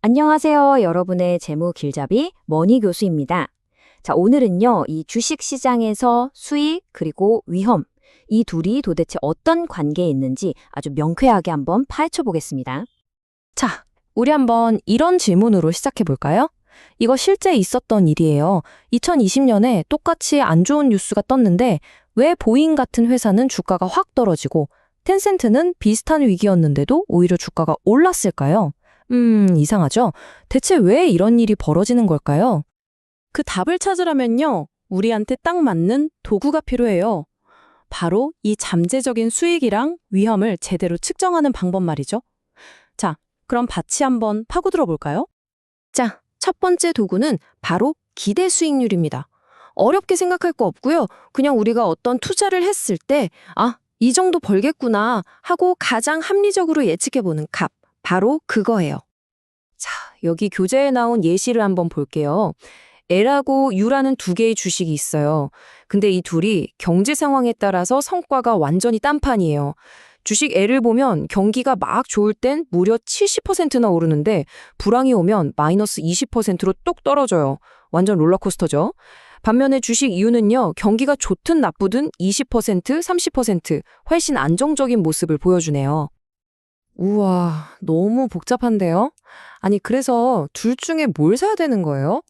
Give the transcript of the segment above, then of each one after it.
안녕하세요. 여러분의 재무 길잡이 머니 교수입니다. 자, 오늘은요, 이 주식 시장에서 수익 그리고 위험, 이 둘이 도대체 어떤 관계에 있는지 아주 명쾌하게 한번 파헤쳐 보겠습니다. 자, 우리 한번 이런 질문으로 시작해 볼까요? 이거 실제 있었던 일이에요. 2020년에 똑같이 안 좋은 뉴스가 떴는데 왜 보잉 같은 회사는 주가가 확 떨어지고 텐센트는 비슷한 위기였는데도 오히려 주가가 올랐을까요? 이상하죠? 대체 왜 이런 일이 벌어지는 걸까요? 그 답을 찾으려면요, 우리한테 딱 맞는 도구가 필요해요. 바로 이 잠재적인 수익이랑 위험을 제대로 측정하는 방법 말이죠. 자, 그럼 같이 한번 파고들어 볼까요? 자, 첫 번째 도구는 바로 기대 수익률입니다. 어렵게 생각할 거 없고요. 그냥 우리가 어떤 투자를 했을 때, 이 정도 벌겠구나 하고 가장 합리적으로 예측해보는 값. 바로 그거예요. 자, 여기 교재에 나온 예시를 한번 볼게요. L하고 U라는 두 개의 주식이 있어요. 근데 이 둘이 경제 상황에 따라서 성과가 완전히 딴판이에요. 주식 L을 보면 경기가 막 좋을 땐 무려 70%나 오르는데 불황이 오면 마이너스 20%로 뚝 떨어져요. 완전 롤러코스터죠. 반면에 주식 U는요, 경기가 좋든 나쁘든 20%, 30% 훨씬 안정적인 모습을 보여주네요. 우와, 너무 복잡한데요? 아니, 그래서 둘 중에 뭘 사야 되는 거예요?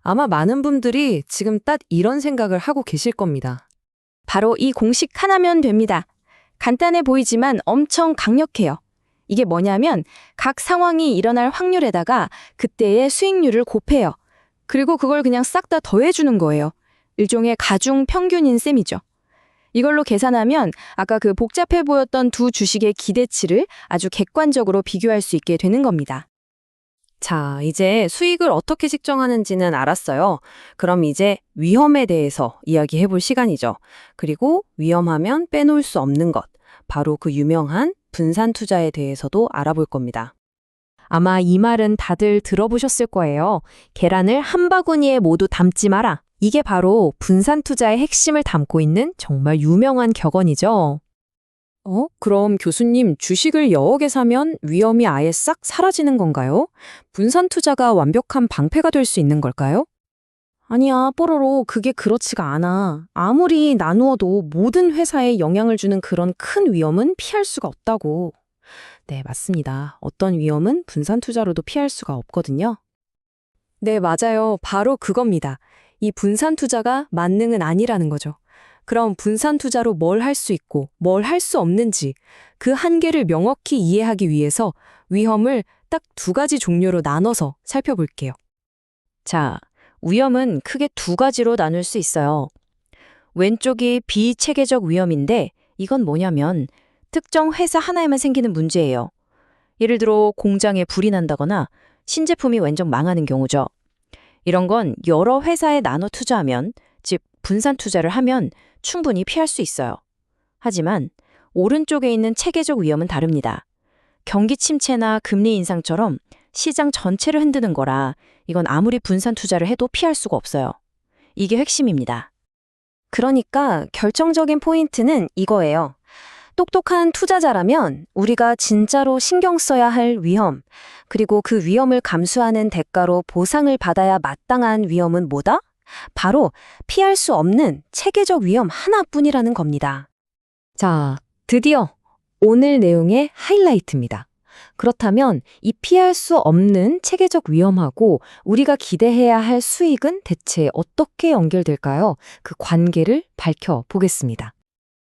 아마 많은 분들이 지금 딱 이런 생각을 하고 계실 겁니다. 바로 이 공식 하나면 됩니다. 간단해 보이지만 엄청 강력해요. 이게 뭐냐면 각 상황이 일어날 확률에다가 그때의 수익률을 곱해요. 그리고 그걸 그냥 싹 다 더해주는 거예요. 일종의 가중 평균인 셈이죠. 이걸로 계산하면 아까 그 복잡해 보였던 두 주식의 기대치를 아주 객관적으로 비교할 수 있게 되는 겁니다. 자, 이제 수익을 어떻게 측정하는지는 알았어요. 그럼 이제 위험에 대해서 이야기해 볼 시간이죠. 그리고 위험하면 빼놓을 수 없는 것, 바로 그 유명한 분산 투자에 대해서도 알아볼 겁니다. 아마 이 말은 다들 들어보셨을 거예요. 계란을 한 바구니에 모두 담지 마라. 이게 바로 분산 투자의 핵심을 담고 있는 정말 유명한 격언이죠. 그럼 교수님, 주식을 여러 개 사면 위험이 아예 싹 사라지는 건가요? 분산 투자가 완벽한 방패가 될 수 있는 걸까요? 아니야, 뽀로로, 그게 그렇지가 않아. 아무리 나누어도 모든 회사에 영향을 주는 그런 큰 위험은 피할 수가 없다고. 네, 맞습니다. 어떤 위험은 분산 투자로도 피할 수가 없거든요. 네, 맞아요. 바로 그겁니다. 이 분산 투자가 만능은 아니라는 거죠. 그럼 분산 투자로 뭘 할 수 있고 뭘 할 수 없는지 그 한계를 명확히 이해하기 위해서 위험을 딱 두 가지 종류로 나눠서 살펴볼게요. 자, 위험은 크게 두 가지로 나눌 수 있어요. 왼쪽이 비체계적 위험인데 이건 뭐냐면 특정 회사 하나에만 생기는 문제예요. 예를 들어 공장에 불이 난다거나 신제품이 완전 망하는 경우죠. 이런 건 여러 회사에 나눠 투자하면, 즉 분산 투자를 하면 충분히 피할 수 있어요. 하지만 오른쪽에 있는 체계적 위험은 다릅니다. 경기 침체나 금리 인상처럼 시장 전체를 흔드는 거라 이건 아무리 분산 투자를 해도 피할 수가 없어요. 이게 핵심입니다. 그러니까 결정적인 포인트는 이거예요. 똑똑한 투자자라면 우리가 진짜로 신경 써야 할 위험, 그리고 그 위험을 감수하는 대가로 보상을 받아야 마땅한 위험은 뭐다? 바로 피할 수 없는 체계적 위험 하나뿐이라는 겁니다. 자, 드디어 오늘 내용의 하이라이트입니다. 그렇다면 이 피할 수 없는 체계적 위험하고 우리가 기대해야 할 수익은 대체 어떻게 연결될까요? 그 관계를 밝혀보겠습니다.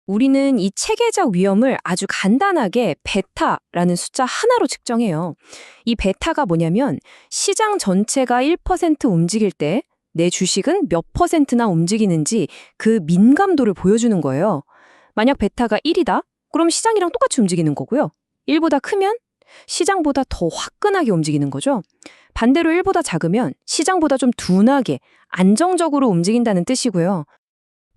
우리는 이 체계적 위험을 아주 간단하게 베타라는 숫자 하나로 측정해요. 이 베타가 뭐냐면 시장 전체가 1% 움직일 때 내 주식은 몇 %나 움직이는지 그 민감도를 보여주는 거예요. 만약 베타가 1이다? 그럼 시장이랑 똑같이 움직이는 거고요. 1보다 크면 시장보다 더 화끈하게 움직이는 거죠. 반대로 1보다 작으면 시장보다 좀 둔하게 안정적으로 움직인다는 뜻이고요.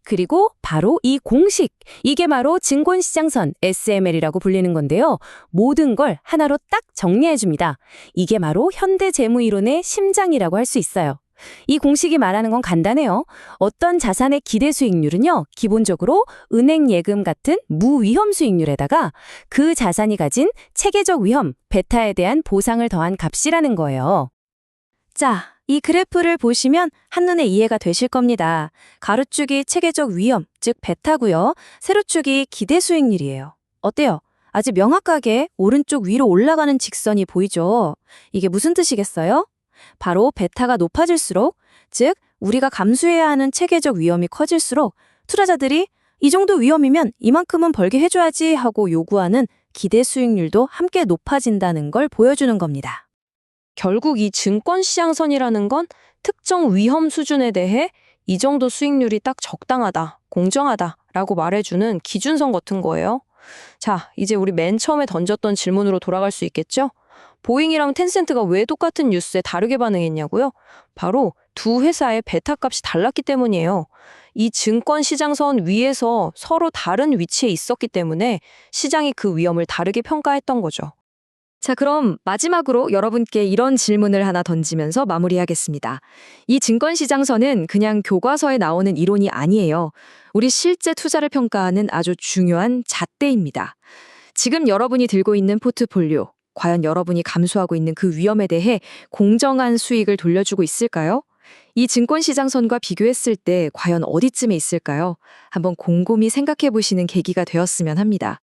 그리고 바로 이 공식, 이게 바로 증권시장선 SML이라고 불리는 건데요. 모든 걸 하나로 딱 정리해줍니다. 이게 바로 현대재무이론의 심장이라고 할 수 있어요. 이 공식이 말하는 건 간단해요. 어떤 자산의 기대 수익률은요, 기본적으로 은행 예금 같은 무위험 수익률에다가 그 자산이 가진 체계적 위험, 베타에 대한 보상을 더한 값이라는 거예요. 자, 이 그래프를 보시면 한눈에 이해가 되실 겁니다. 가로축이 체계적 위험, 즉 베타고요. 세로축이 기대 수익률이에요. 어때요? 아주 명확하게 오른쪽 위로 올라가는 직선이 보이죠? 이게 무슨 뜻이겠어요? 바로 베타가 높아질수록, 즉 우리가 감수해야 하는 체계적 위험이 커질수록 투자자들이 이 정도 위험이면 이만큼은 벌게 해줘야지 하고 요구하는 기대 수익률도 함께 높아진다는 걸 보여주는 겁니다. 결국 이 증권시장선이라는 건 특정 위험 수준에 대해 이 정도 수익률이 딱 적당하다, 공정하다라고 말해주는 기준선 같은 거예요. 자, 이제 우리 맨 처음에 던졌던 질문으로 돌아갈 수 있겠죠? 보잉이랑 텐센트가 왜 똑같은 뉴스에 다르게 반응했냐고요? 바로 두 회사의 베타 값이 달랐기 때문이에요. 이 증권시장선 위에서 서로 다른 위치에 있었기 때문에 시장이 그 위험을 다르게 평가했던 거죠. 자, 그럼 마지막으로 여러분께 이런 질문을 하나 던지면서 마무리하겠습니다. 이 증권시장선은 그냥 교과서에 나오는 이론이 아니에요. 우리 실제 투자를 평가하는 아주 중요한 잣대입니다. 지금 여러분이 들고 있는 포트폴리오, 과연 여러분이 감수하고 있는 그 위험에 대해 공정한 수익을 돌려주고 있을까요? 이 증권시장선과 비교했을 때 과연 어디쯤에 있을까요? 한번 곰곰이 생각해 보시는 계기가 되었으면 합니다.